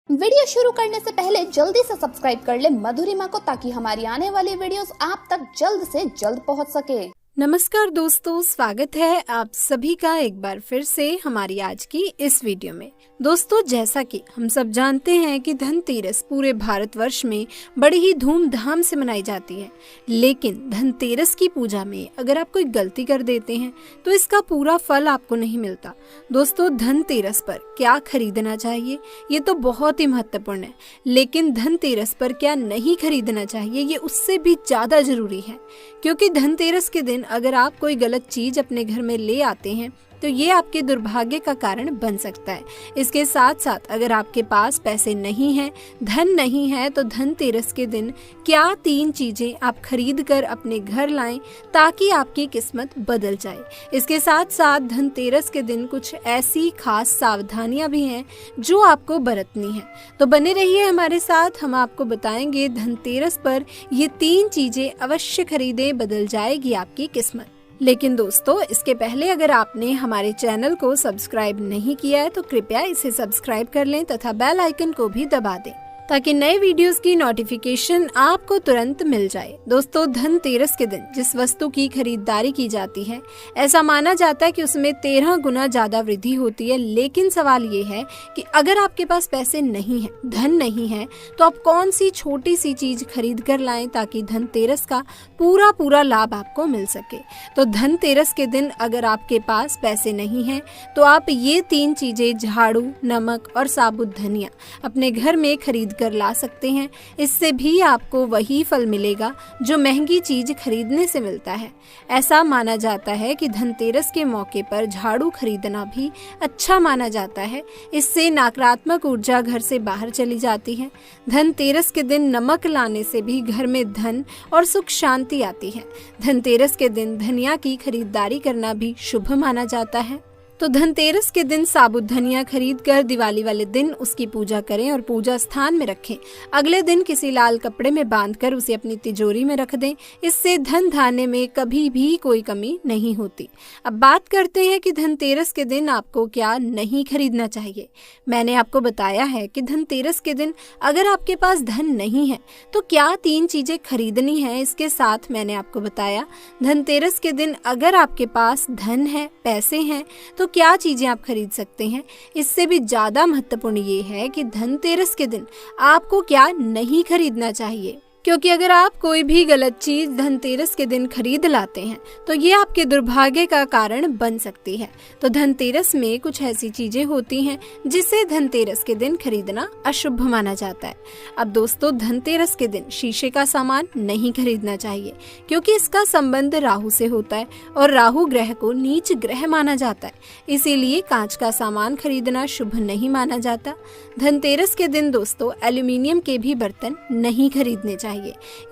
Video शुरू करने से पहले जल्दी से सब्सक्राइब कर ले मधुरिमा को, ताकि हमारी आने वाली वीडियोस आप तक जल्द से जल्द पहुंच सके। नमस्कार दोस्तों, स्वागत है आप सभी का एक बार फिर से हमारी आज की इस वीडियो में। दोस्तों, जैसा कि हम सब जानते हैं कि धनतेरस पूरे भारतवर्ष में बड़ी ही धूमधाम से मनाई जाती है, लेकिन धनतेरस की पूजा में अगर आप कोई गलती कर देते हैं तो इसका पूरा फल आपको नहीं मिलता। दोस्तों, धनतेरस पर क्या खरीदना चाहिए ये तो बहुत ही महत्वपूर्ण है, लेकिन धनतेरस पर क्या नहीं खरीदना चाहिए ये उससे भी ज्यादा जरूरी है, क्योंकि धनतेरस के दिन अगर आप कोई गलत चीज अपने घर में ले आते हैं तो ये आपके दुर्भाग्य का कारण बन सकता है। इसके साथ साथ अगर आपके पास पैसे नहीं हैं, धन नहीं है, तो धनतेरस के दिन क्या 3 चीजें आप खरीद कर अपने घर लाएं ताकि आपकी किस्मत बदल जाए। इसके साथ साथ धनतेरस के दिन कुछ ऐसी खास सावधानियां भी हैं जो आपको बरतनी है। तो बने रहिए हमारे साथ, हम आपको बताएंगे धनतेरस पर ये 3 चीजें अवश्य खरीदें, बदल जाएगी आपकी किस्मत। लेकिन दोस्तों, इसके पहले अगर आपने हमारे चैनल को सब्सक्राइब नहीं किया है तो कृपया इसे सब्सक्राइब कर लें तथा बेल आइकन को भी दबा दें ताकि नए वीडियोस की नोटिफिकेशन आपको तुरंत मिल जाए। दोस्तों, धनतेरस के दिन जिस वस्तु की खरीदारी की जाती है, ऐसा माना जाता है कि उसमें 13 गुना ज्यादा वृद्धि होती है। लेकिन सवाल ये है कि अगर आपके पास पैसे नहीं है, धन नहीं है, तो आप कौन सी छोटी सी चीज खरीद कर लाएं ताकि धनतेरस का पूरा लाभ आपको मिल सके। तो धनतेरस के दिन अगर आपके पास पैसे नहीं है तो आप ये 3 चीजें झाड़ू, नमक और साबुत धनिया अपने घर में खरीद कर ला सकते हैं। इससे भी आपको वही फल मिलेगा जो महंगी चीज खरीदने से मिलता है। ऐसा माना जाता है कि धनतेरस के मौके पर झाड़ू खरीदना भी अच्छा माना जाता है। इससे नकारात्मक ऊर्जा घर से बाहर चली जाती है। धनतेरस के दिन नमक लाने से भी घर में धन और सुख शांति आती है। धनतेरस के दिन धनिया की खरीदारी करना भी शुभ माना जाता है। तो धनतेरस के दिन साबुत धनिया खरीद कर दिवाली वाले दिन उसकी पूजा करें और पूजा स्थान में रखें। अगले दिन किसी लाल कपड़े में बांधकर उसे अपनी तिजोरी में रख दें। इससे धन धान्य में कभी भी कोई कमी नहीं होती। अब बात करते हैं कि धनतेरस के दिन आपको क्या नहीं खरीदना चाहिए। मैंने आपको बताया है कि धनतेरस के दिन अगर आपके पास धन नहीं है तो क्या 3 चीजें खरीदनी है। इसके साथ मैंने आपको बताया धनतेरस के दिन अगर आपके पास धन है, पैसे हैं, तो क्या चीजें आप खरीद सकते हैं। इससे भी ज्यादा महत्वपूर्ण ये है कि धनतेरस के दिन आपको क्या नहीं खरीदना चाहिए, क्योंकि अगर आप कोई भी गलत चीज धनतेरस के दिन खरीद लाते हैं तो ये आपके दुर्भाग्य का कारण बन सकती है। तो धनतेरस में कुछ ऐसी चीजें होती हैं जिसे धनतेरस के दिन खरीदना अशुभ माना जाता है। अब दोस्तों, धनतेरस के दिन शीशे का सामान नहीं खरीदना चाहिए, क्योंकि इसका संबंध राहु से होता है और राहु ग्रह को नीच ग्रह माना जाता है। इसीलिए कांच का सामान खरीदना शुभ नहीं माना जाता। धनतेरस के दिन दोस्तों एल्यूमिनियम के भी बर्तन नहीं खरीदने चाहिए,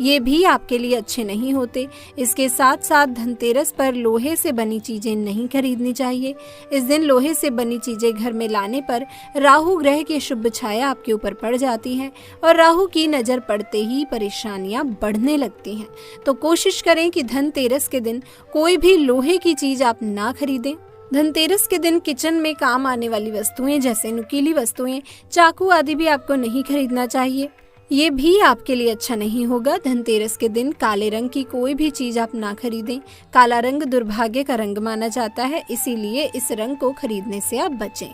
ये भी आपके लिए अच्छे नहीं होते। इसके साथ साथ धनतेरस पर लोहे से बनी चीजें नहीं खरीदनी चाहिए। इस दिन लोहे से बनी चीजें घर में लाने पर राहु ग्रह की शुभ छाया आपके ऊपर पड़ जाती है और राहु की नजर पड़ते ही परेशानियां बढ़ने लगती हैं। तो कोशिश करें कि धनतेरस के दिन कोई भी लोहे की चीज आप ना खरीदें। धनतेरस के दिन किचन में काम आने वाली वस्तुएं जैसे नुकीली वस्तुएं, चाकू आदि भी आपको नहीं खरीदना चाहिए। ये भी आपके लिए अच्छा नहीं होगा। धनतेरस के दिन काले रंग की कोई भी चीज आप ना खरीदें। काला रंग दुर्भाग्य का रंग माना जाता है, इसीलिए इस रंग को खरीदने से आप बचें।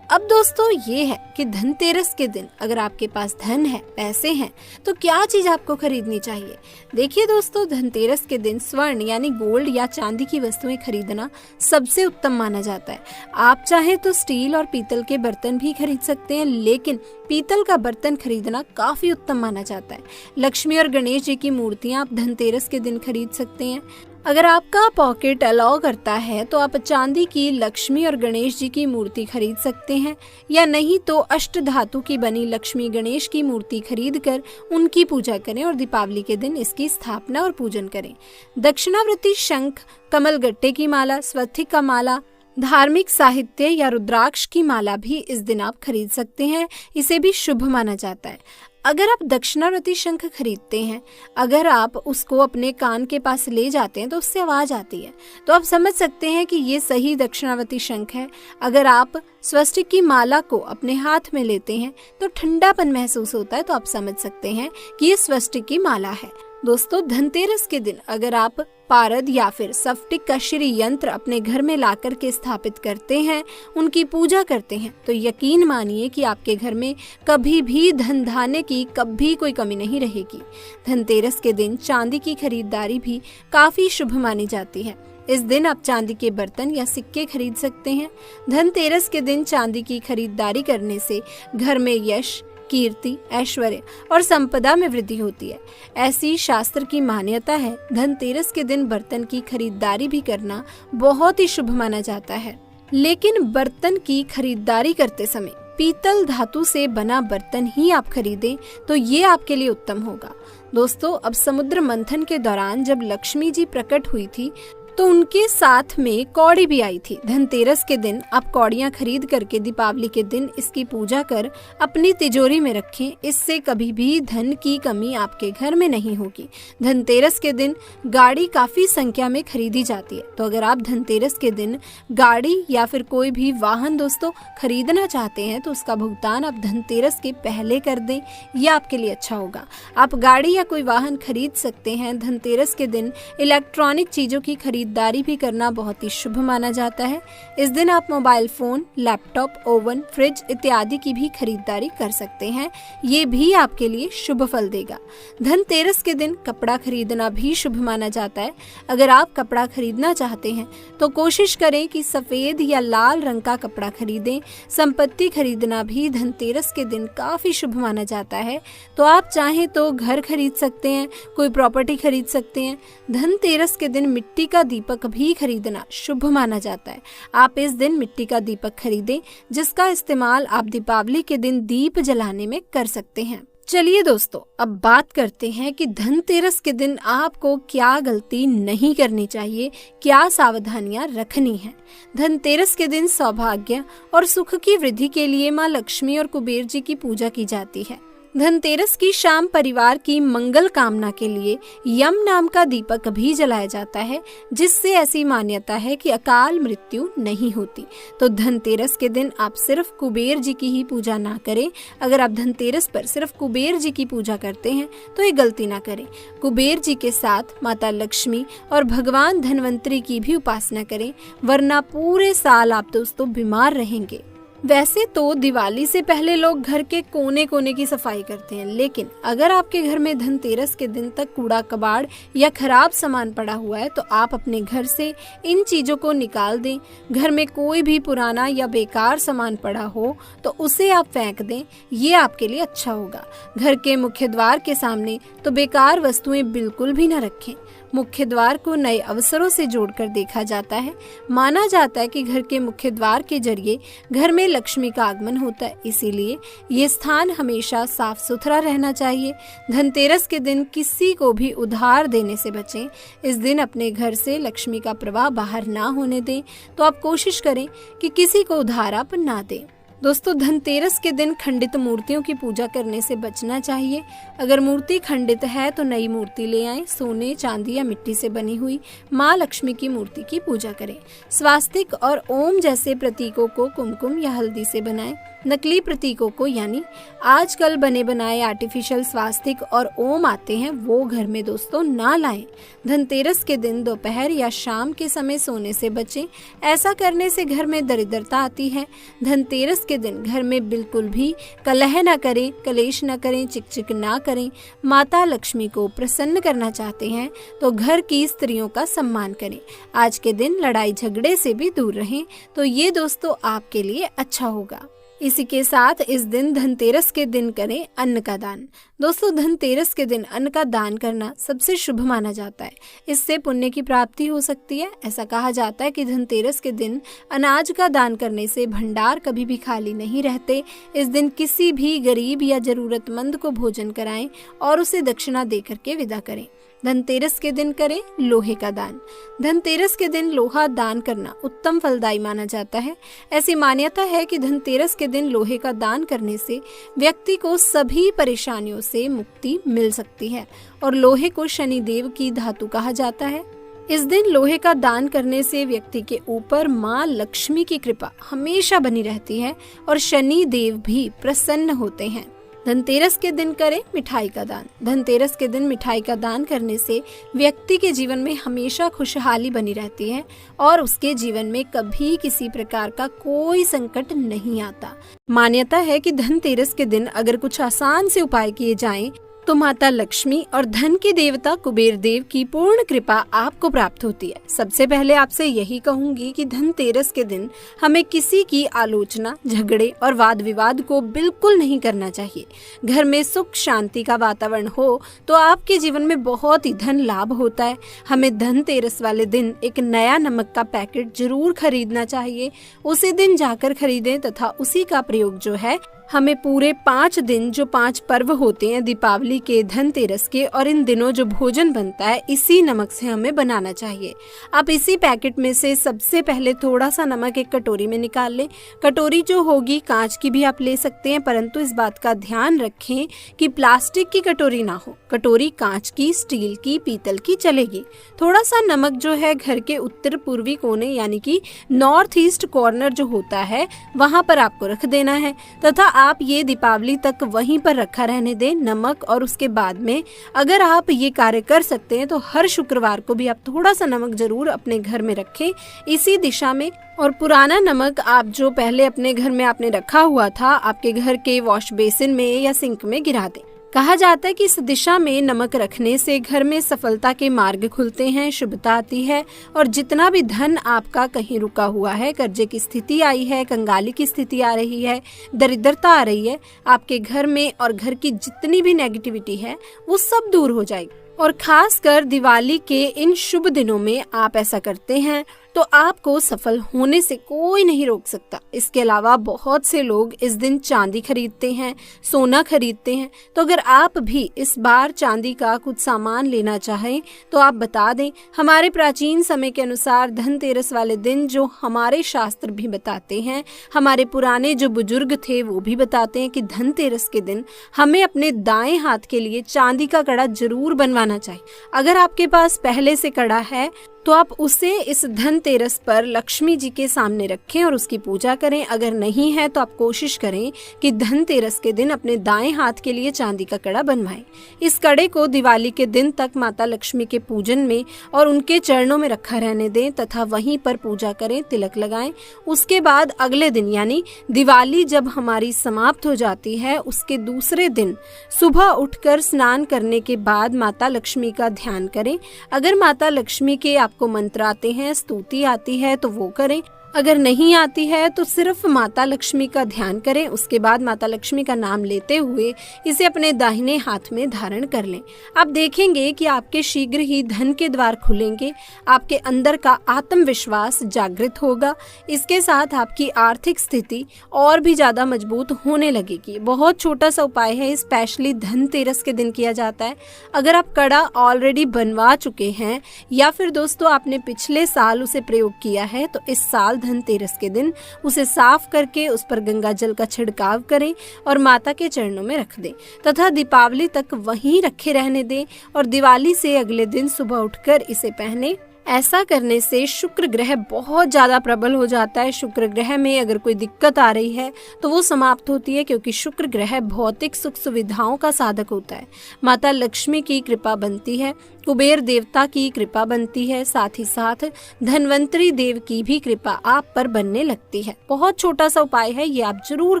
अब दोस्तों, ये है कि धनतेरस के दिन अगर आपके पास धन है, पैसे हैं, तो क्या चीज आपको खरीदनी चाहिए। देखिए दोस्तों, धनतेरस के दिन स्वर्ण यानी गोल्ड या चांदी की वस्तुएं खरीदना सबसे उत्तम माना जाता है। आप चाहे तो स्टील और पीतल के बर्तन भी खरीद सकते हैं, लेकिन पीतल का बर्तन खरीदना काफी उत्तम माना जाता है। लक्ष्मी और गणेश जी की मूर्तियां आप धनतेरस के दिन खरीद सकते हैं। अगर आपका पॉकेट अलाउ करता है तो आप चांदी की लक्ष्मी और गणेश जी की मूर्ति खरीद सकते हैं, या नहीं तो अष्ट धातु की बनी लक्ष्मी गणेश की मूर्ति खरीद कर उनकी पूजा करें और दीपावली के दिन इसकी स्थापना और पूजन करें। दक्षिणावर्ती शंख, कमल गट्टे की माला, स्वस्तिक का माला, धार्मिक साहित्य या रुद्राक्ष की माला भी इस दिन आप खरीद सकते हैं, इसे भी शुभ माना जाता है। अगर आप दक्षिणावर्ती शंख खरीदते हैं, अगर आप उसको अपने कान के पास ले जाते हैं तो उससे आवाज आती है, तो आप समझ सकते हैं कि ये सही दक्षिणावर्ती शंख है। अगर आप स्वस्तिक की माला को अपने हाथ में लेते हैं तो ठंडापन महसूस होता है, तो आप समझ सकते हैं कि ये स्वस्तिक की माला है। दोस्तों, धनतेरस के दिन अगर आप पारद या फिर स्फटिक का श्री यंत्र अपने घर में लाकर के स्थापित करते हैं, उनकी पूजा करते हैं, तो यकीन मानिए कि आपके घर में कभी भी धन धान्य की कभी कोई कमी नहीं रहेगी। धनतेरस के दिन चांदी की खरीदारी भी काफी शुभ मानी जाती है। इस दिन आप चांदी के बर्तन या सिक्के खरीद सकते हैं। धनतेरस के दिन चांदी की खरीदारी करने से घर में यश, कीर्ति, ऐश्वर्य और संपदा में वृद्धि होती है। ऐसी शास्त्र की मान्यता है। धनतेरस के दिन बर्तन की खरीदारी भी करना बहुत ही शुभ माना जाता है। लेकिन बर्तन की खरीदारी करते समय पीतल धातु से बना बर्तन ही आप खरीदें तो ये आपके लिए उत्तम होगा। दोस्तों, अब समुद्र मंथन के दौरान जब लक्ष्मी जी प्रकट हुई थी तो उनके साथ में कौड़ी भी आई थी। धनतेरस के दिन आप कौड़ियाँ खरीद करके दीपावली के दिन इसकी पूजा कर अपनी तिजोरी में रखें। इससे कभी भी धन की कमी आपके घर में नहीं होगी। धनतेरस के दिन गाड़ी काफी संख्या में खरीदी जाती है, तो अगर आप धनतेरस के दिन गाड़ी या फिर कोई भी वाहन दोस्तों खरीदना चाहते हैं तो उसका भुगतान आप धनतेरस के पहले कर दें, यह आपके लिए अच्छा होगा। आप गाड़ी या कोई वाहन खरीद सकते हैं। धनतेरस के दिन इलेक्ट्रॉनिक चीजों की खरीदारी भी करना बहुत ही शुभ माना जाता है। इस दिन आप mobile phone, laptop, oven, fridge इत्यादि की भी खरीदारी कर सकते हैं। ये भी आपके लिए शुभ फल देगा। धनतेरस के दिन कपड़ा खरीदना भी शुभ माना जाता है। अगर आप कपड़ा खरीदना चाहते हैं तो कोशिश करें कि सफेद या लाल रंग का कपड़ा खरीदें। संपत्ति खरीदना भी धनतेरस के दिन काफी शुभ माना जाता है। तो आप चाहें तो घर खरीद सकते हैं, कोई प्रॉपर्टी खरीद सकते हैं। धनतेरस के दिन मिट्टी का दीपक भी खरीदना शुभ माना जाता है। आप इस दिन मिट्टी का दीपक खरीदें, जिसका इस्तेमाल आप दीपावली के दिन दीप जलाने में कर सकते हैं। चलिए दोस्तों, अब बात करते हैं कि धनतेरस के दिन आपको क्या गलती नहीं करनी चाहिए, क्या सावधानियां रखनी है। धनतेरस के दिन सौभाग्य और सुख की वृद्धि के लिए माँ लक्ष्मी और कुबेर जी की पूजा की जाती है। धनतेरस की शाम परिवार की मंगल कामना के लिए यम नाम का दीपक भी जलाया जाता है, जिससे ऐसी मान्यता है कि अकाल मृत्यु नहीं होती। तो धनतेरस के दिन आप सिर्फ कुबेर जी की ही पूजा ना करें। अगर आप धनतेरस पर सिर्फ कुबेर जी की पूजा करते हैं तो ये गलती ना करें। कुबेर जी के साथ माता लक्ष्मी और भगवान धनवंतरी की भी उपासना करें, वरना पूरे साल आप दोस्तों बीमार रहेंगे। वैसे तो दिवाली से पहले लोग घर के कोने कोने की सफाई करते हैं, लेकिन अगर आपके घर में धनतेरस के दिन तक कूड़ा कबाड़ या खराब सामान पड़ा हुआ है तो आप अपने घर से इन चीजों को निकाल दें। घर में कोई भी पुराना या बेकार सामान पड़ा हो तो उसे आप फेंक दें, ये आपके लिए अच्छा होगा। घर के मुख्य द्वार के सामने तो बेकार वस्तुएं बिल्कुल भी न रखें। मुख्य द्वार को नए अवसरों से जोड़कर देखा जाता है। माना जाता है कि घर के मुख्य द्वार के जरिए घर में लक्ष्मी का आगमन होता है, इसीलिए ये स्थान हमेशा साफ सुथरा रहना चाहिए। धनतेरस के दिन किसी को भी उधार देने से बचें। इस दिन अपने घर से लक्ष्मी का प्रवाह बाहर ना होने दें, तो आप कोशिश करें कि किसी को उधार आप ना दें। दोस्तों, धनतेरस के दिन खंडित मूर्तियों की पूजा करने से बचना चाहिए। अगर मूर्ति खंडित है तो नई मूर्ति ले आएं। सोने, चांदी या मिट्टी से बनी हुई माँ लक्ष्मी की मूर्ति की पूजा करें। स्वास्तिक और ओम जैसे प्रतीकों को कुमकुम या हल्दी से बनाएं। नकली प्रतीकों को, यानी आजकल बने बनाए आर्टिफिशियल स्वास्तिक और ओम आते हैं, वो घर में दोस्तों ना लाएं। धनतेरस के दिन दोपहर या शाम के समय सोने से बचें। ऐसा करने से घर में दरिद्रता आती है। धनतेरस के दिन घर में बिल्कुल भी कलह न करें, कलेश न करें, चिकचिक ना करें। माता लक्ष्मी को प्रसन्न करना चाहते हैं तो घर की स्त्रियों का सम्मान करें। आज के दिन लड़ाई झगड़े से भी दूर रहें, तो ये दोस्तों आपके लिए अच्छा होगा। इसी के साथ इस दिन धनतेरस के दिन करें अन्न का दान। दोस्तों, धनतेरस के दिन अन्न का दान करना सबसे शुभ माना जाता है। इससे पुण्य की प्राप्ति हो सकती है। ऐसा कहा जाता है कि धनतेरस के दिन अनाज का दान करने से भंडार कभी भी खाली नहीं रहते। इस दिन किसी भी गरीब या जरूरतमंद को भोजन कराएं और उसे दक्षिणा दे करके विदा करें। धनतेरस के दिन करें लोहे का दान। धनतेरस के दिन लोहा दान करना उत्तम फलदायी माना जाता है। ऐसी मान्यता है कि धनतेरस के दिन लोहे का दान करने से व्यक्ति को सभी परेशानियों से मुक्ति मिल सकती है और लोहे को शनिदेव की धातु कहा जाता है। इस दिन लोहे का दान करने से व्यक्ति के ऊपर माँ लक्ष्मी की कृपा हमेशा बनी रहती है और शनि देव भी प्रसन्न होते हैं। धनतेरस के दिन करें मिठाई का दान। धनतेरस के दिन मिठाई का दान करने से व्यक्ति के जीवन में हमेशा खुशहाली बनी रहती है और उसके जीवन में कभी किसी प्रकार का कोई संकट नहीं आता। मान्यता है कि धनतेरस के दिन अगर कुछ आसान से उपाय किए जाएं तो माता लक्ष्मी और धन के देवता कुबेर देव की पूर्ण कृपा आपको प्राप्त होती है। सबसे पहले आपसे यही कहूंगी कि धनतेरस के दिन हमें किसी की आलोचना, झगड़े और वाद विवाद को बिल्कुल नहीं करना चाहिए। घर में सुख शांति का वातावरण हो तो आपके जीवन में बहुत ही धन लाभ होता है। हमें धनतेरस वाले दिन एक नया नमक का पैकेट जरूर खरीदना चाहिए। उसी दिन जाकर खरीदें तथा उसी का प्रयोग जो है हमें पूरे 5 दिन, जो 5 पर्व होते हैं दीपावली के, धनतेरस के और इन दिनों जो भोजन बनता है इसी नमक से हमें बनाना चाहिए। आप इसी पैकेट में से सबसे पहले थोड़ा सा नमक एक कटोरी में निकाल लें। कटोरी जो होगी कांच की भी आप ले सकते हैं, परंतु इस बात का ध्यान रखें कि प्लास्टिक की कटोरी ना हो। कटोरी कांच की, स्टील की, पीतल की चलेगी। थोड़ा सा नमक जो है घर के उत्तर पूर्वी कोने यानी कि नॉर्थ ईस्ट कॉर्नर जो होता है वहां पर आपको रख देना है तथा आप ये दीपावली तक वहीं पर रखा रहने दें नमक। और उसके बाद में अगर आप ये कार्य कर सकते हैं तो हर शुक्रवार को भी आप थोड़ा सा नमक जरूर अपने घर में रखें इसी दिशा में। और पुराना नमक आप जो पहले अपने घर में आपने रखा हुआ था आपके घर के वॉश बेसिन में या सिंक में गिरा दें। कहा जाता है कि इस दिशा में नमक रखने से घर में सफलता के मार्ग खुलते हैं, शुभता आती है और जितना भी धन आपका कहीं रुका हुआ है, कर्जे की स्थिति आई है, कंगाली की स्थिति आ रही है, दरिद्रता आ रही है आपके घर में और घर की जितनी भी नेगेटिविटी है वो सब दूर हो जाएगी। और खासकर दिवाली के इन शुभ दिनों में आप ऐसा करते हैं तो आपको सफल होने से कोई नहीं रोक सकता। इसके अलावा बहुत से लोग इस दिन चांदी खरीदते हैं, सोना खरीदते हैं। तो अगर आप भी इस बार चांदी का कुछ सामान लेना चाहें तो आप बता दें। हमारे प्राचीन समय के अनुसार धनतेरस वाले दिन जो हमारे शास्त्र भी बताते हैं, हमारे पुराने जो बुजुर्ग थे वो भी बताते हैं कि धनतेरस के दिन हमें अपने दाएं हाथ के लिए चांदी का कड़ा जरूर बनवाना चाहिए। अगर आपके पास पहले से कड़ा है तो आप उसे इस धनतेरस पर लक्ष्मी जी के सामने रखें और उसकी पूजा करें। अगर नहीं है तो आप कोशिश करें कि धनतेरस के दिन अपने दाएं हाथ के लिए चांदी का कड़ा बनवाएं। इस कड़े को दिवाली के दिन तक माता लक्ष्मी के पूजन में और उनके चरणों में रखा रहने दें तथा वहीं पर पूजा करें, तिलक लगाएं। उसके बाद अगले दिन यानी दिवाली जब हमारी समाप्त हो जाती है उसके दूसरे दिन सुबह उठकर स्नान करने के बाद माता लक्ष्मी का ध्यान करें। अगर माता लक्ष्मी के को मंत्र आते हैं, स्तुति आती है तो वो करें। अगर नहीं आती है तो सिर्फ माता लक्ष्मी का ध्यान करें। उसके बाद माता लक्ष्मी का नाम लेते हुए इसे अपने दाहिने हाथ में धारण कर लें। आप देखेंगे कि आपके शीघ्र ही धन के द्वार खुलेंगे, आपके अंदर का आत्मविश्वास जागृत होगा। इसके साथ आपकी आर्थिक स्थिति और भी ज्यादा मजबूत होने लगेगी। बहुत छोटा सा उपाय है, स्पेशली धनतेरस के दिन किया जाता है। अगर आप कड़ा ऑलरेडी बनवा चुके हैं या फिर दोस्तों आपने पिछले साल उसे प्रयोग किया है तो इस साल धनतेरस के दिन उसे साफ करके उस पर गंगा जल का छिड़काव करें और माता के चरणों में रख दें तथा दीपावली तक वहीं रखे रहने दें और दिवाली से अगले दिन सुबह उठकर इसे पहने। ऐसा करने से शुक्र ग्रह बहुत ज्यादा प्रबल हो जाता है। शुक्र ग्रह में अगर कोई दिक्कत आ रही है तो वो समाप्त होती है, क्योंकि शुक्र ग्रह भौतिक सुख सुविधाओं का साधक होता है। माता लक्ष्मी की कृपा बनती है, कुबेर देवता की कृपा बनती है, साथ ही साथ धनवंतरी देव की भी कृपा आप पर बनने लगती है। बहुत छोटा सा उपाय है, ये आप जरूर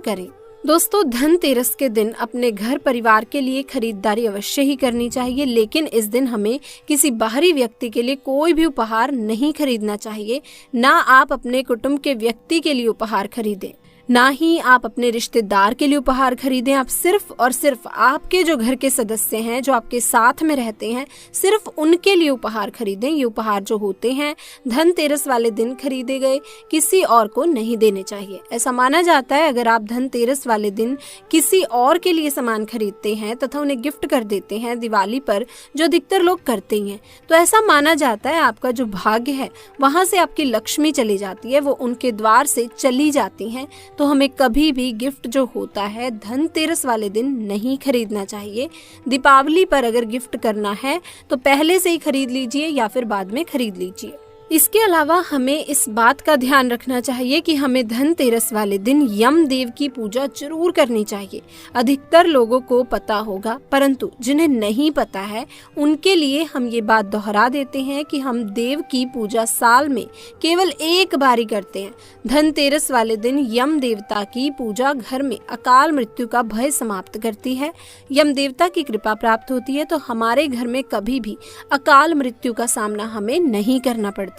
करें। दोस्तों, धनतेरस के दिन अपने घर परिवार के लिए खरीदारी अवश्य ही करनी चाहिए, लेकिन इस दिन हमें किसी बाहरी व्यक्ति के लिए कोई भी उपहार नहीं खरीदना चाहिए। ना आप अपने कुटुंब के व्यक्ति के लिए उपहार खरीदें। ना ही आप अपने रिश्तेदार के लिए उपहार खरीदें। आप सिर्फ और सिर्फ आपके जो घर के सदस्य हैं, जो आपके साथ में रहते हैं, सिर्फ उनके लिए उपहार खरीदें। ये उपहार जो होते हैं धनतेरस वाले दिन खरीदे गए, किसी और को नहीं देने चाहिए। ऐसा माना जाता है अगर आप धनतेरस वाले दिन किसी और के लिए सामान खरीदते हैं तथा उन्हें गिफ्ट कर देते हैं दिवाली पर, जो अधिकतर लोग करते हैं, तो ऐसा माना जाता है आपका जो भाग्य है वहां से आपकी लक्ष्मी चली जाती है, वो उनके द्वार से चली जाती हैं। तो हमें कभी भी गिफ्ट जो होता है धनतेरस वाले दिन नहीं खरीदना चाहिए। दीपावली पर अगर गिफ्ट करना है तो पहले से ही खरीद लीजिए या फिर बाद में खरीद लीजिए। इसके अलावा हमें इस बात का ध्यान रखना चाहिए कि हमें धनतेरस वाले दिन यमदेव की पूजा जरूर करनी चाहिए। अधिकतर लोगों को पता होगा, परंतु जिन्हें नहीं पता है उनके लिए हम ये बात दोहरा देते हैं कि हम देव की पूजा साल में केवल एक बार ही करते हैं। धनतेरस वाले दिन यम देवता की पूजा घर में अकाल मृत्यु का भय समाप्त करती है। यम देवता की कृपा प्राप्त होती है तो हमारे घर में कभी भी अकाल मृत्यु का सामना हमें नहीं करना पड़ता।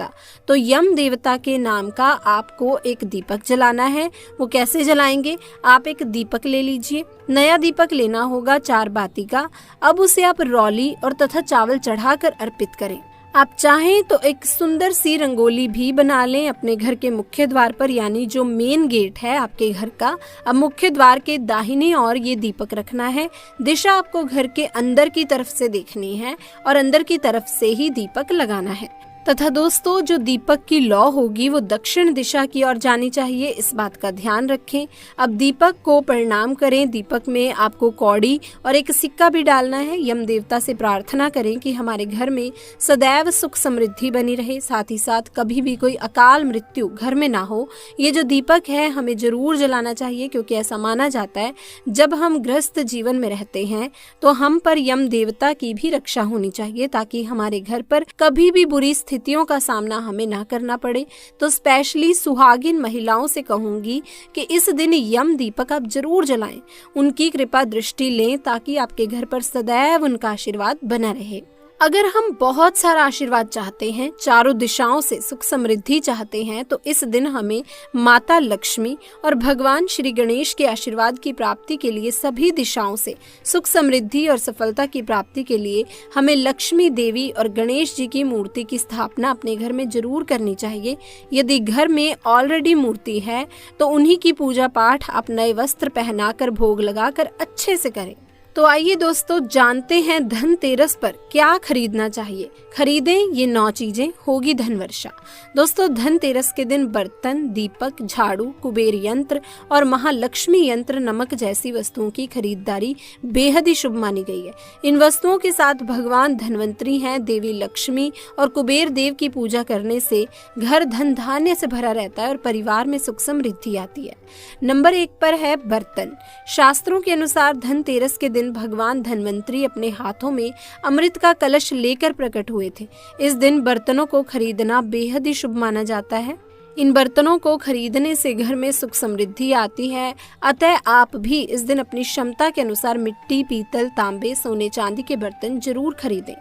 तो यम देवता के नाम का आपको एक दीपक जलाना है। वो कैसे जलाएंगे? आप एक दीपक ले लीजिए, नया दीपक लेना होगा 4 बाती का। अब उसे आप रौली और तथा चावल चढ़ाकर अर्पित करें। आप चाहें तो एक सुंदर सी रंगोली भी बना लें अपने घर के मुख्य द्वार पर, यानी जो मेन गेट है आपके घर का। अब मुख्य द्वार के दाहिने ओर ये दीपक रखना है। दिशा आपको घर के अंदर की तरफ से देखनी है और अंदर की तरफ से ही दीपक लगाना है। तथा दोस्तों, जो दीपक की लौ होगी वो दक्षिण दिशा की ओर जानी चाहिए, इस बात का ध्यान रखें। अब दीपक को प्रणाम करें। दीपक में आपको कौड़ी और एक सिक्का भी डालना है। यम देवता से प्रार्थना करें कि हमारे घर में सदैव सुख समृद्धि बनी रहे, साथ ही साथ कभी भी कोई अकाल मृत्यु घर में ना हो। ये जो दीपक है हमें जरूर जलाना चाहिए, क्योंकि ऐसा माना जाता है जब हम गृहस्थ जीवन में रहते हैं तो हम पर यम देवता की भी रक्षा होनी चाहिए, ताकि हमारे घर पर कभी भी बुरी स्थितियों का सामना हमें ना करना पड़े। तो स्पेशली सुहागिन महिलाओं से कहूंगी कि इस दिन यम दीपक आप जरूर जलाएं, उनकी कृपा दृष्टि लें, ताकि आपके घर पर सदैव उनका आशीर्वाद बना रहे। अगर हम बहुत सारा आशीर्वाद चाहते हैं, चारों दिशाओं से सुख समृद्धि चाहते हैं, तो इस दिन हमें माता लक्ष्मी और भगवान श्री गणेश के आशीर्वाद की प्राप्ति के लिए सभी दिशाओं से सुख समृद्धि और सफलता की प्राप्ति के लिए हमें लक्ष्मी देवी और गणेश जी की मूर्ति की स्थापना अपने घर में जरूर करनी चाहिए। यदि घर में ऑलरेडी मूर्ति है तो उन्हीं की पूजा पाठ आप नए वस्त्र पहनाकर भोग लगाकर अच्छे से करें। तो आइए दोस्तों, जानते हैं धनतेरस पर क्या खरीदना चाहिए। खरीदें ये 9 चीजें, होगी धनवर्षा। दोस्तों, धनतेरस के दिन बर्तन, दीपक, झाड़ू, कुबेर यंत्र और महालक्ष्मी यंत्र, नमक जैसी वस्तुओं की खरीदारी बेहद ही शुभ मानी गई है। इन वस्तुओं के साथ भगवान धनवंतरी हैं, देवी लक्ष्मी और कुबेर देव की पूजा करने से घर धन धान्य से भरा रहता है और परिवार में सुख समृद्धि आती है। नंबर 1 पर है बर्तन। शास्त्रों के अनुसार धनतेरस के दिन भगवान धनवंतरी अपने हाथों में अमृत का कलश लेकर प्रकट हुए थे। इस दिन बर्तनों को खरीदना बेहद ही शुभ माना जाता है। इन बर्तनों को खरीदने से घर में सुख समृद्धि आती है। अतः आप भी इस दिन अपनी क्षमता के अनुसार मिट्टी, पीतल, तांबे, सोने, चांदी के बर्तन जरूर खरीदें।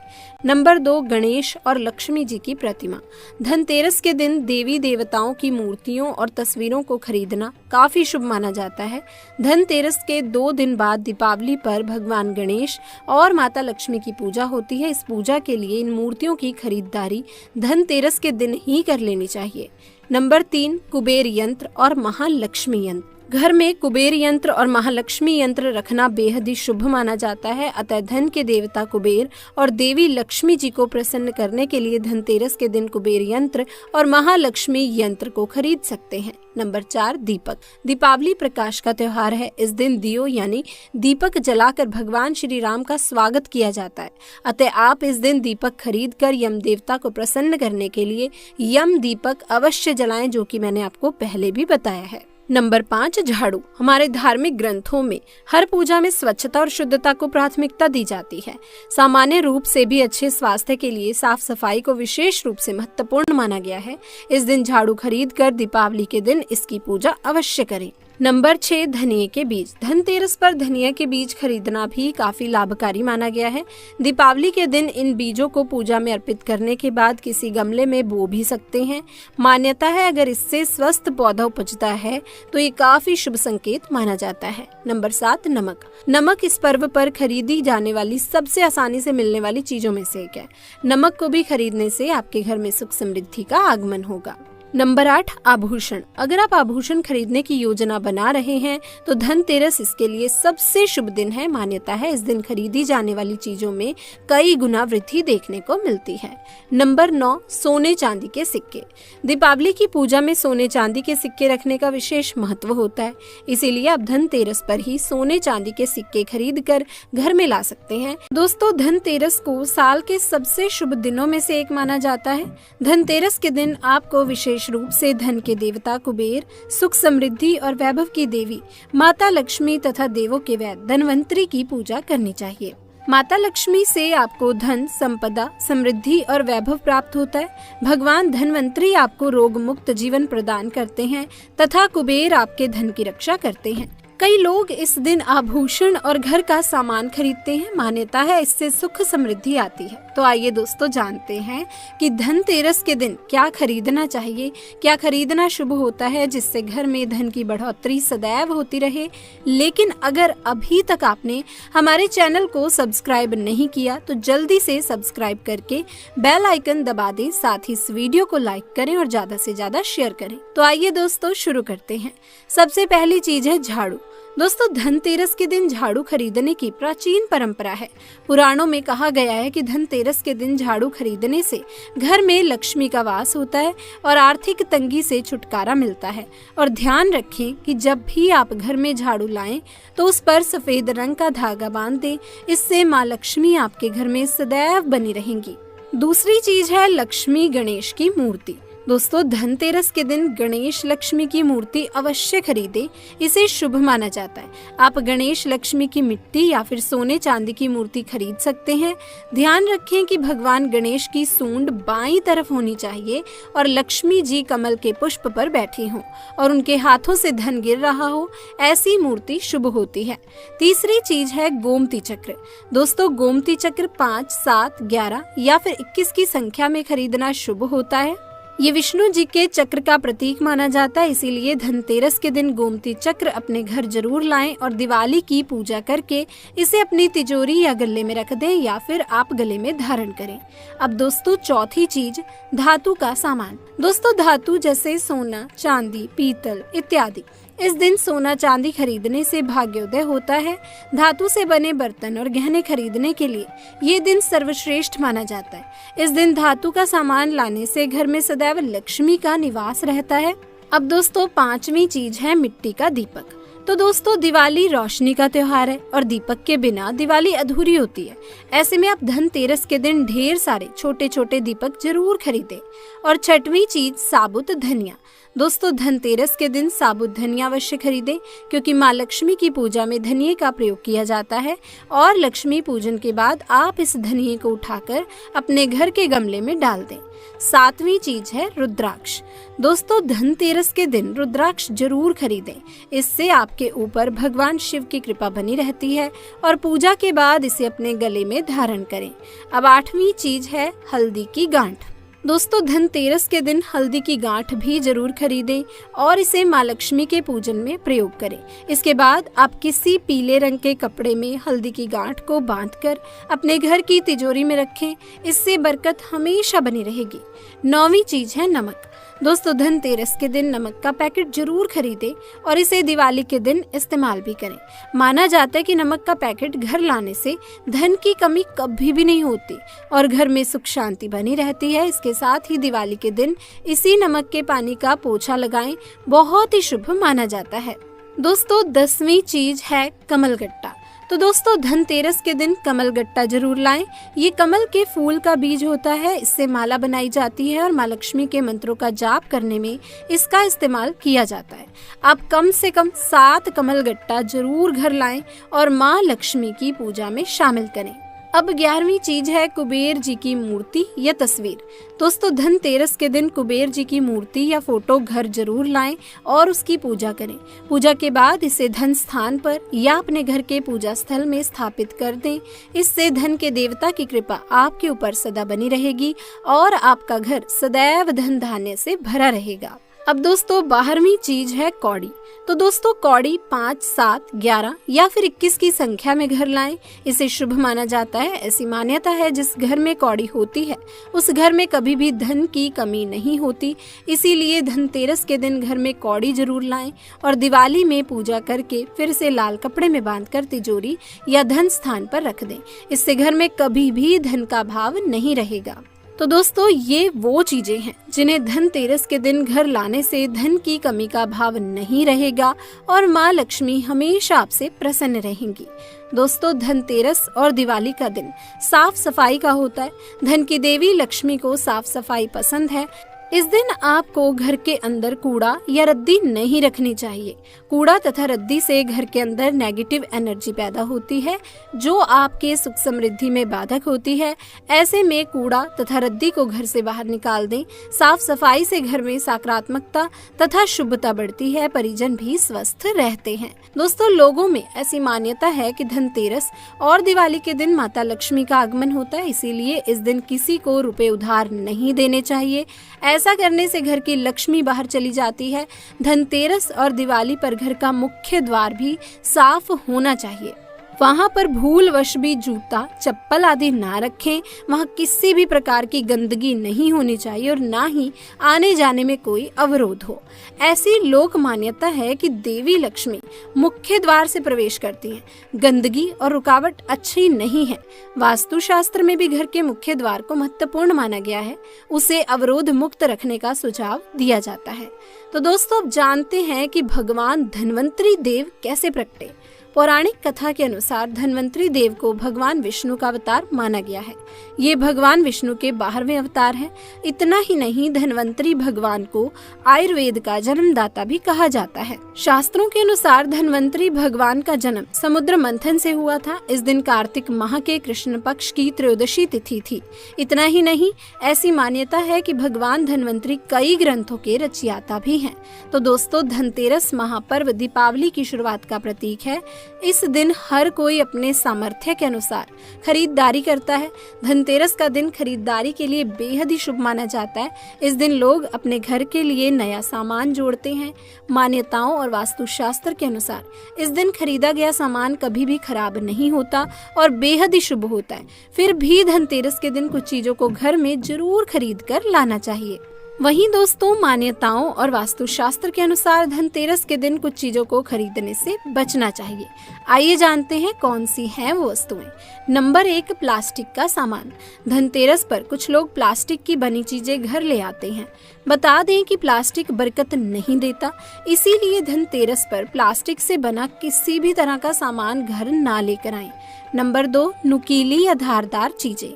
नंबर 2, गणेश और लक्ष्मी जी की प्रतिमा। धनतेरस के दिन देवी देवताओं की मूर्तियों और तस्वीरों को खरीदना काफी शुभ माना जाता है। धनतेरस के 2 दिन बाद दीपावली पर भगवान गणेश और माता लक्ष्मी की पूजा होती है। इस पूजा के लिए इन मूर्तियों की खरीदारी धनतेरस के दिन ही कर लेनी चाहिए। नंबर 3, कुबेर यंत्र और महालक्ष्मी यंत्र। घर में कुबेर यंत्र और महालक्ष्मी यंत्र रखना बेहद ही शुभ माना जाता है। अतः धन के देवता कुबेर और देवी लक्ष्मी जी को प्रसन्न करने के लिए धनतेरस के दिन कुबेर यंत्र और महालक्ष्मी यंत्र को खरीद सकते हैं। नंबर 4, दीपक। दीपावली प्रकाश का त्योहार है। इस दिन दियो यानी दीपक जलाकर भगवान श्री राम का स्वागत किया जाता है। अतः आप इस दिन दीपक खरीद कर यम देवता को प्रसन्न करने के लिए यम दीपक अवश्य जलाएं, जो कि मैंने आपको पहले भी बताया है। नंबर 5, झाड़ू। हमारे धार्मिक ग्रंथों में हर पूजा में स्वच्छता और शुद्धता को प्राथमिकता दी जाती है। सामान्य रूप से भी अच्छे स्वास्थ्य के लिए साफ सफाई को विशेष रूप से महत्वपूर्ण माना गया है। इस दिन झाड़ू खरीद कर दीपावली के दिन इसकी पूजा अवश्य करें। नंबर 6, धनिये के बीज। धनतेरस पर धनिया के बीज खरीदना भी काफी लाभकारी माना गया है। दीपावली के दिन इन बीजों को पूजा में अर्पित करने के बाद किसी गमले में बो भी सकते हैं। मान्यता है अगर इससे स्वस्थ पौधा उपजता है तो ये काफी शुभ संकेत माना जाता है। नंबर 7, नमक। नमक इस पर्व पर खरीदी जाने वाली सबसे आसानी से मिलने वाली चीजों में से एक है। नमक को भी खरीदने से आपके घर में सुख समृद्धि का आगमन होगा। नंबर 8, आभूषण। अगर आप आभूषण खरीदने की योजना बना रहे हैं तो धनतेरस इसके लिए सबसे शुभ दिन है। मान्यता है इस दिन खरीदी जाने वाली चीजों में कई गुना वृद्धि देखने को मिलती है। नंबर 9, सोने चांदी के सिक्के। दीपावली की पूजा में सोने चांदी के सिक्के रखने का विशेष महत्व होता है, इसीलिए आप धनतेरस पर ही सोने चांदी के सिक्के खरीद कर घर में ला सकते हैं। दोस्तों, धनतेरस को साल के सबसे शुभ दिनों में से एक माना जाता है। धनतेरस के दिन आपको विशेष रूप से धन के देवता कुबेर, सुख समृद्धि और वैभव की देवी माता लक्ष्मी तथा देवों के वैद्य धनवंतरी की पूजा करनी चाहिए। माता लक्ष्मी से आपको धन, संपदा, समृद्धि और वैभव प्राप्त होता है। भगवान धनवंतरी आपको रोग मुक्त जीवन प्रदान करते हैं तथा कुबेर आपके धन की रक्षा करते हैं। कई लोग इस दिन आभूषण और घर का सामान खरीदते हैं। मान्यता है इससे सुख समृद्धि आती है। तो आइए दोस्तों जानते हैं कि धनतेरस के दिन क्या खरीदना चाहिए, क्या खरीदना शुभ होता है जिससे घर में धन की बढ़ोतरी सदैव होती रहे। लेकिन अगर अभी तक आपने हमारे चैनल को सब्सक्राइब नहीं किया तो जल्दी से सब्सक्राइब करके बेल आइकन दबा दें, साथ ही इस वीडियो को लाइक करें और ज्यादा से ज्यादा शेयर करें। तो आइए दोस्तों शुरू करते हैं। सबसे पहली चीज है झाड़ू। दोस्तों, धनतेरस के दिन झाड़ू खरीदने की प्राचीन परंपरा है। पुराणों में कहा गया है कि धनतेरस के दिन झाड़ू खरीदने से घर में लक्ष्मी का वास होता है और आर्थिक तंगी से छुटकारा मिलता है। और ध्यान रखें कि जब भी आप घर में झाड़ू लाएं तो उस पर सफेद रंग का धागा बांध दें, इससे माँ लक्ष्मी आपके घर में सदैव बनी रहेंगी। दूसरी चीज है लक्ष्मी गणेश की मूर्ति। दोस्तों, धनतेरस के दिन गणेश लक्ष्मी की मूर्ति अवश्य खरीदें, इसे शुभ माना जाता है। आप गणेश लक्ष्मी की मिट्टी या फिर सोने चांदी की मूर्ति खरीद सकते हैं। ध्यान रखें कि भगवान गणेश की सूंड बाईं तरफ होनी चाहिए और लक्ष्मी जी कमल के पुष्प पर बैठी हों और उनके हाथों से धन गिर रहा हो, ऐसी मूर्ति शुभ होती है। तीसरी चीज है गोमती चक्र। दोस्तों, गोमती चक्र 5, 7, 11 या फिर 21 की संख्या में खरीदना शुभ होता है। ये विष्णु जी के चक्र का प्रतीक माना जाता है, इसीलिए धनतेरस के दिन गोमती चक्र अपने घर जरूर लाएं और दिवाली की पूजा करके इसे अपनी तिजोरी या गले में रख दें या फिर आप गले में धारण करें। अब दोस्तों, चौथी चीज धातु का सामान। दोस्तों, धातु जैसे सोना, चांदी, पीतल इत्यादि। इस दिन सोना चांदी खरीदने से भाग्योदय होता है। धातु से बने बर्तन और गहने खरीदने के लिए ये दिन सर्वश्रेष्ठ माना जाता है। इस दिन धातु का सामान लाने से घर में सदैव लक्ष्मी का निवास रहता है। अब दोस्तों, पांचवी चीज है मिट्टी का दीपक। तो दोस्तों, दिवाली रोशनी का त्योहार है और दीपक के बिना दिवाली अधूरी होती है। ऐसे में आप धनतेरस के दिन ढेर सारे छोटे छोटे दीपक जरूर खरीदें। और छठवीं चीज साबुत धनिया। दोस्तों, धनतेरस के दिन साबुत धनिया अवश्य खरीदें क्योंकि माँ लक्ष्मी की पूजा में धनिये का प्रयोग किया जाता है और लक्ष्मी पूजन के बाद आप इस धनिये को उठाकर अपने घर के गमले में डाल दें। सातवीं चीज है रुद्राक्ष। दोस्तों, धनतेरस के दिन रुद्राक्ष जरूर खरीदें, इससे आपके ऊपर भगवान शिव की कृपा बनी रहती है और पूजा के बाद इसे अपने गले में धारण करें। अब आठवीं चीज है हल्दी की गांठ। दोस्तों, धनतेरस के दिन हल्दी की गांठ भी जरूर खरीदें और इसे माँ लक्ष्मी के पूजन में प्रयोग करें। इसके बाद आप किसी पीले रंग के कपड़े में हल्दी की गांठ को बांधकर अपने घर की तिजोरी में रखें, इससे बरकत हमेशा बनी रहेगी। नौवीं चीज है नमक। दोस्तों, धनतेरस के दिन नमक का पैकेट जरूर खरीदें और इसे दिवाली के दिन इस्तेमाल भी करें। माना जाता है कि नमक का पैकेट घर लाने से धन की कमी कभी भी नहीं होती और घर में सुख शांति बनी रहती है। इसके साथ ही दिवाली के दिन इसी नमक के पानी का पोछा लगाएं, बहुत ही शुभ माना जाता है। दोस्तों, 10वीं चीज है कमलगट्टा। तो दोस्तों, धनतेरस के दिन कमल गट्टा जरूर लाएं। ये कमल के फूल का बीज होता है, इससे माला बनाई जाती है और माँ लक्ष्मी के मंत्रों का जाप करने में इसका इस्तेमाल किया जाता है। आप कम से कम 7 कमल गट्टा जरूर घर लाएं और माँ लक्ष्मी की पूजा में शामिल करें। अब 11वीं चीज है कुबेर जी की मूर्ति या तस्वीर। दोस्तों धनतेरस के दिन कुबेर जी की मूर्ति या फोटो घर जरूर लाएं और उसकी पूजा करें। पूजा के बाद इसे धन स्थान पर या अपने घर के पूजा स्थल में स्थापित कर दें। इससे धन के देवता की कृपा आपके ऊपर सदा बनी रहेगी और आपका घर सदैव धन धान्य से भरा रहेगा। अब दोस्तों 12वीं चीज है कौड़ी। तो दोस्तों कौड़ी 5, 7, 11 या फिर 21 की संख्या में घर लाएं। इसे शुभ माना जाता है। ऐसी मान्यता है जिस घर में कौड़ी होती है उस घर में कभी भी धन की कमी नहीं होती। इसीलिए धनतेरस के दिन घर में कौड़ी जरूर लाएं और दिवाली में पूजा करके फिर से लाल कपड़े में बांधकर तिजोरी या धन स्थान पर रख दें। इससे घर में कभी भी धन का भाव नहीं रहेगा। तो दोस्तों ये वो चीजें हैं जिन्हें धनतेरस के दिन घर लाने से धन की कमी का भाव नहीं रहेगा और माँ लक्ष्मी हमेशा आपसे प्रसन्न रहेंगी। दोस्तों धनतेरस और दिवाली का दिन साफ सफाई का होता है। धन की देवी लक्ष्मी को साफ सफाई पसंद है। इस दिन आपको घर के अंदर कूड़ा या रद्दी नहीं रखनी चाहिए। कूड़ा तथा रद्दी से घर के अंदर नेगेटिव एनर्जी पैदा होती है जो आपके सुख समृद्धि में बाधक होती है। ऐसे में कूड़ा तथा रद्दी को घर से बाहर निकाल दें। साफ सफाई से घर में सकारात्मकता तथा शुभता बढ़ती है। परिजन भी स्वस्थ रहते हैं। दोस्तों लोगों में ऐसी मान्यता है कि धनतेरस और दिवाली के दिन माता लक्ष्मी का आगमन होता है। इसीलिए इस दिन किसी को रुपए उधार नहीं देने चाहिए। ऐसा करने से घर की लक्ष्मी बाहर चली जाती है। धनतेरस और दिवाली पर घर का मुख्य द्वार भी साफ होना चाहिए। वहाँ पर भूलवश भी जूता चप्पल आदि ना रखें। वहाँ किसी भी प्रकार की गंदगी नहीं होनी चाहिए और ना ही आने जाने में कोई अवरोध हो। ऐसी लोक मान्यता है कि देवी लक्ष्मी मुख्य द्वार से प्रवेश करती हैं। गंदगी और रुकावट अच्छी नहीं है। वास्तु शास्त्र में भी घर के मुख्य द्वार को महत्वपूर्ण माना गया है। उसे अवरोध मुक्त रखने का सुझाव दिया जाता है। तो दोस्तों अब जानते हैं कि भगवान धन्वंतरी देव कैसे प्रकटे। पौराणिक कथा के अनुसार धन्वंतरी देव को भगवान विष्णु का अवतार माना गया है। ये भगवान विष्णु के 12वें अवतार हैं। इतना ही नहीं धन्वंतरी भगवान को आयुर्वेद का जन्मदाता भी कहा जाता है। शास्त्रों के अनुसार धन्वंतरी भगवान का जन्म समुद्र मंथन से हुआ था। इस दिन कार्तिक माह के कृष्ण पक्ष की त्रयोदशी तिथि थी। इतना ही नहीं ऐसी मान्यता है कि भगवान धन्वंतरी कई ग्रंथों के रचयिता भी हैं। तो दोस्तों धनतेरस महापर्व दीपावली की शुरुआत का प्रतीक है। इस दिन हर कोई अपने सामर्थ्य के अनुसार खरीदारी करता है। धनतेरस का दिन खरीदारी के लिए बेहद ही शुभ माना जाता है। इस दिन लोग अपने घर के लिए नया सामान जोड़ते हैं। मान्यताओं और वास्तुशास्त्र के अनुसार इस दिन खरीदा गया सामान कभी भी खराब नहीं होता और बेहद ही शुभ होता है। फिर भी धनतेरस के दिन कुछ चीजों को घर में जरूर खरीद कर लाना चाहिए। वहीं दोस्तों मान्यताओं और वास्तुशास्त्र के अनुसार धनतेरस के दिन कुछ चीजों को खरीदने से बचना चाहिए। आइए जानते हैं कौन सी हैं वो वस्तुएं। नंबर 1 प्लास्टिक का सामान। धनतेरस पर कुछ लोग प्लास्टिक की बनी चीजें घर ले आते हैं। बता दें कि प्लास्टिक बरकत नहीं देता। इसीलिए धनतेरस पर प्लास्टिक से बना किसी भी तरह का सामान घर ना लेकर आएं। नंबर 2 नुकीली या धारदार चीजें।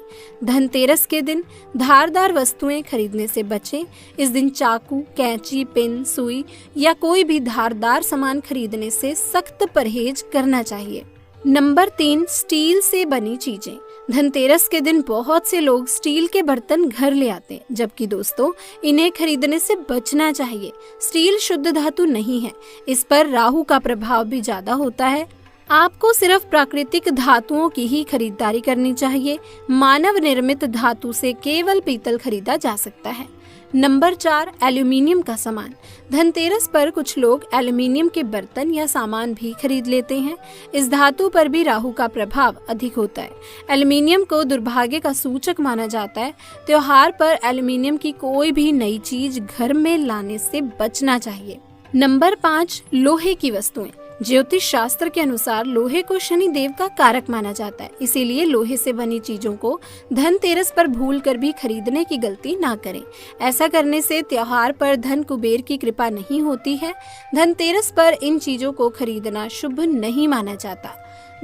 धनतेरस के दिन धारदार वस्तुएं खरीदने से बचें। इस दिन चाकू, कैंची, पिन, सुई या कोई भी धारदार सामान खरीदने से सख्त परहेज करना चाहिए। नंबर 3 स्टील से बनी चीजें। धनतेरस के दिन बहुत से लोग स्टील के बर्तन घर ले आते हैं, जबकि दोस्तों इन्हें खरीदने से बचना चाहिए। स्टील शुद्ध धातु नहीं है। इस पर राहु का प्रभाव भी ज्यादा होता है। आपको सिर्फ प्राकृतिक धातुओं की ही खरीदारी करनी चाहिए। मानव निर्मित धातु से केवल पीतल खरीदा जा सकता है। नंबर 4 एल्यूमिनियम का सामान। धनतेरस पर कुछ लोग एल्यूमिनियम के बर्तन या सामान भी खरीद लेते हैं। इस धातु पर भी राहु का प्रभाव अधिक होता है। एल्यूमिनियम को दुर्भाग्य का सूचक माना जाता है। त्योहार पर एल्यूमिनियम की कोई भी नई चीज घर में लाने से बचना चाहिए। नंबर 5 लोहे की वस्तुएं। ज्योतिष शास्त्र के अनुसार लोहे को शनि देव का कारक माना जाता है। इसीलिए लोहे से बनी चीजों को धनतेरस पर भूलकर भी खरीदने की गलती ना करें। ऐसा करने से त्योहार पर धन कुबेर की कृपा नहीं होती है। धनतेरस पर इन चीजों को खरीदना शुभ नहीं माना जाता।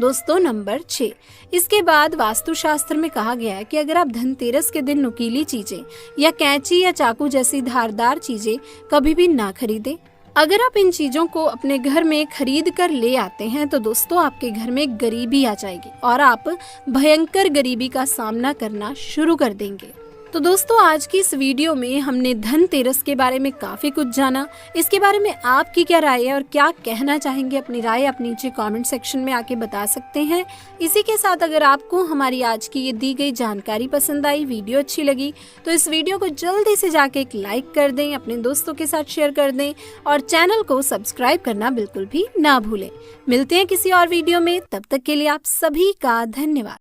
दोस्तों नंबर 6 इसके बाद वास्तुशास्त्र में कहा गया है कि अगर आप धनतेरस के दिन नुकीली चीजें या कैंची या चाकू जैसी धारदार चीजें कभी भी ना खरीदें। अगर आप इन चीजों को अपने घर में खरीद कर ले आते हैं तो दोस्तों आपके घर में गरीबी आ जाएगी और आप भयंकर गरीबी का सामना करना शुरू कर देंगे। तो दोस्तों आज की इस वीडियो में हमने धनतेरस के बारे में काफी कुछ जाना। इसके बारे में आपकी क्या राय है और क्या कहना चाहेंगे, अपनी राय आप नीचे कमेंट सेक्शन में आके बता सकते हैं। इसी के साथ अगर आपको हमारी आज की ये दी गई जानकारी पसंद आई, वीडियो अच्छी लगी तो इस वीडियो को जल्दी से जाके एक लाइक कर दें, अपने दोस्तों के साथ शेयर कर दें और चैनल को सब्सक्राइब करना बिल्कुल भी ना भूलें। मिलते हैं किसी और वीडियो में, तब तक के लिए आप सभी का धन्यवाद।